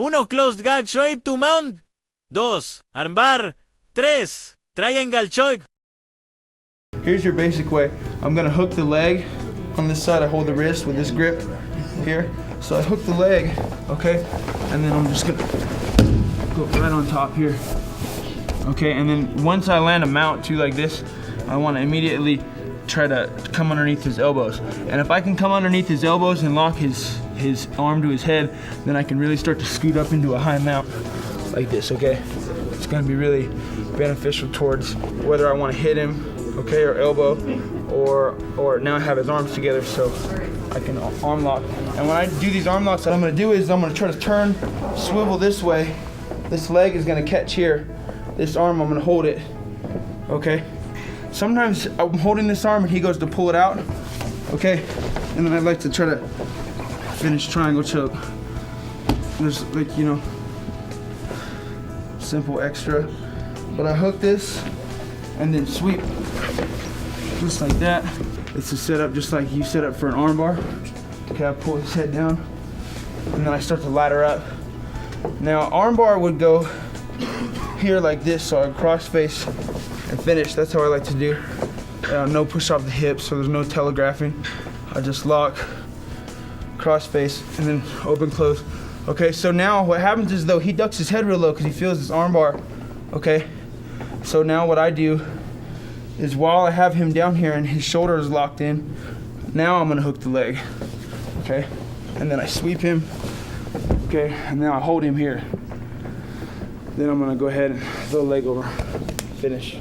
1. Closed gag choke to mount. 2. Armbar. 3. Triangle choke. Here's your basic way. I'm gonna hook the leg on this side. I hold the wrist with this grip here. So I hook the leg, okay? And then I'm just gonna go right on top here. Okay, and then once I land a mount too like this, I wanna immediately try to come underneath his elbows. And if I can come underneath his elbows and lock his arm to his head, then I can really start to scoot up into a high mount like this, okay? It's gonna be really beneficial towards whether I wanna hit him, okay, or elbow, or now I have his arms together so I can arm lock. And when I do these arm locks, what I'm gonna do is I'm gonna try to turn, swivel this way. This leg is gonna catch here. This arm, I'm gonna hold it, okay? Sometimes I'm holding this arm and he goes to pull it out, okay? And then I like to try to finish triangle choke. There's like, you know, simple extra. But I hook this and then sweep just like that. It's a setup just like you set up for an arm bar. Okay, I pull his head down and then I start to ladder up. Now arm bar would go here like this, so I cross face and finish. That's how I like to do. No push off the hips, so there's no telegraphing. I just lock, cross face, and then open, close. Okay, so now what happens is though he ducks his head real low because he feels this arm bar. Okay, so now what I do is while I have him down here and his shoulder is locked in, now I'm gonna hook the leg. Okay, and then I sweep him. Okay, and now I hold him here. Then I'm gonna go ahead and throw the leg over, finish.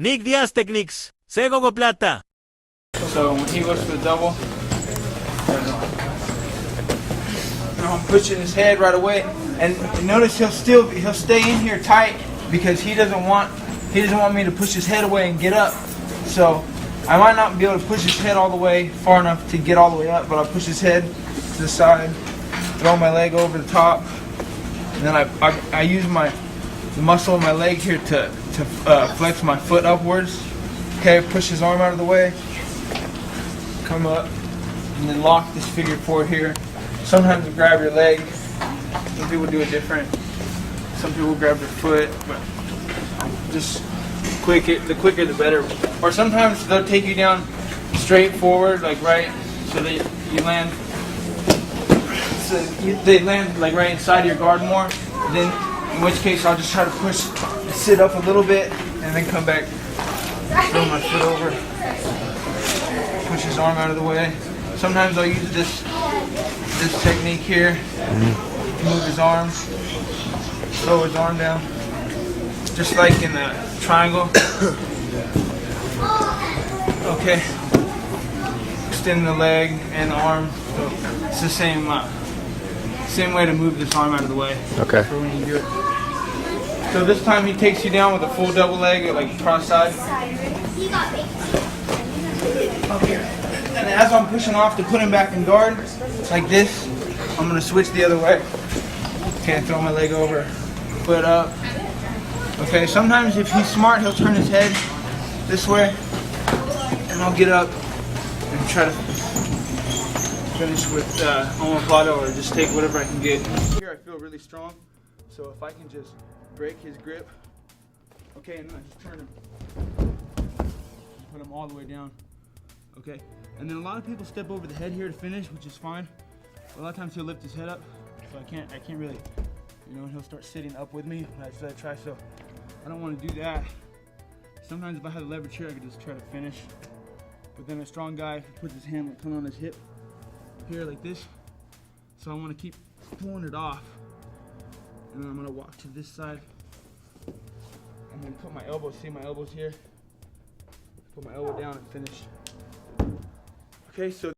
Nigk Diaz techniques. Sego con plata. So when he goes for the double, now I'm pushing his head right away, and notice he'll stay in here tight because he doesn't want me to push his head away and get up. So I might not be able to push his head all the way far enough to get all the way up, but I push his head to the side, throw my leg over the top, and then I use the muscle in my leg here to flex my foot upwards. Okay, push his arm out of the way, come up, and then lock this figure four here. Sometimes you grab your leg. Some people do it different. Some people grab their foot, but just the quicker the better. Or sometimes they'll take you down straight forward, like right, so that you land. So they land like right inside of your guard more. Then, in which case, I'll just try to sit up a little bit, and then come back, throw my foot over, push his arm out of the way. Sometimes I'll use this technique here, move his arm, throw his arm down, just like in the triangle. Okay, extend the leg and the arm. So it's the same way to move this arm out of the way. Okay. For when you do it. So this time he takes you down with a full double leg, like cross side. And as I'm pushing off to put him back in guard, like this, I'm gonna switch the other way. Okay, throw my leg over, foot up. Okay, sometimes if he's smart, he'll turn his head this way, and I'll get up and try to finish with omoplata, or just take whatever I can get. Here I feel really strong, so if I can just break his grip, okay, and then I just turn him, put him all the way down, okay. And then a lot of people step over the head here to finish, which is fine. A lot of times he'll lift his head up, so I can't really, you know, and he'll start sitting up with me when I try. So I don't want to do that. Sometimes if I had a leverage here, I could just try to finish. But then a strong guy puts his hand like on his hip here like this. So I want to keep pulling it off. And then I'm going to walk to this side. And then put my elbows, see my elbows here? Put my elbow down and finish. Okay, so